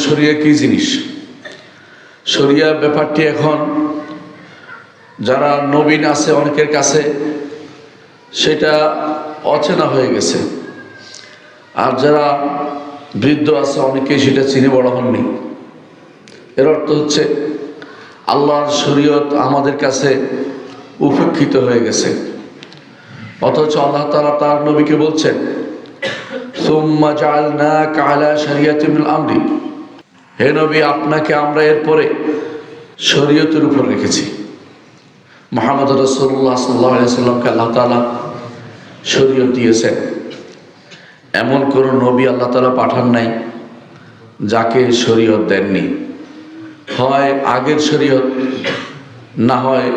শরিয়া কি জিনিস? শরিয়া ব্যাপারটি এখন যারা নবীন আছে অনেকের কাছে সেটা অচেনা হয়ে গেছে, আর যারা বৃদ্ধ আছে অনেকেই সেটা চিনে বড় হননি। এর অর্থ হচ্ছে আল্লাহর শরীয়ত আমাদের কাছে উপেক্ষিত হয়ে গেছে, অথচ আল্লাহ তাআলা তার নবীকে বলছেন সুম্মা জাআলনাকা আলা শরিয়াতিন মিনাল আমরি, হে নবী আপনাকে আমরা এরপরে শরীয়তের উপর রেখেছি। মুহাম্মদ রাসূলুল্লাহ সাল্লাল্লাহু আলাইহি সাল্লামকে আল্লাহ তাআলা শরীয়ত দিয়েছেন। এমন কোন নবী আল্লাহ তাআলা পাঠান নাই যাকে শরীয়ত দেননি। হয় আগের শরীয়ত, না হয়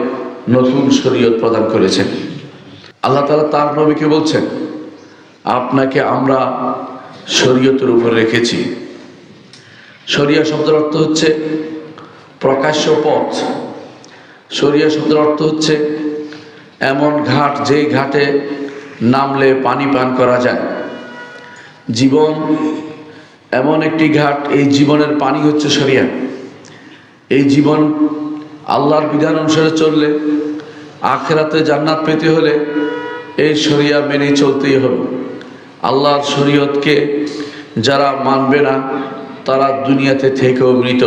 নতুন শরীয়ত প্রদান করেছেন। আল্লাহ তাআলা তার নবীকে বলছেন আপনাকে আমরা শরীয়তের উপর রেখেছি। শরিয়া শব্দের অর্থ হচ্ছে প্রকাশ্য পথ। শরিয়া শব্দের অর্থ হচ্ছে এমন ঘাট যেই ঘাটে নামলে পানি পান করা যায়। জীবন এমন একটি ঘাট, এই জীবনের পানি হচ্ছে শরিয়া। এই জীবন আল্লাহর বিধান অনুসারে চললে আখিরাতে জান্নাত পেতে হলে এই শরিয়া মেনে চলতেই হবে। আল্লাহর শরীয়তকে যারা মানবে না তারা দুনিয়াতে থেকেও মৃত।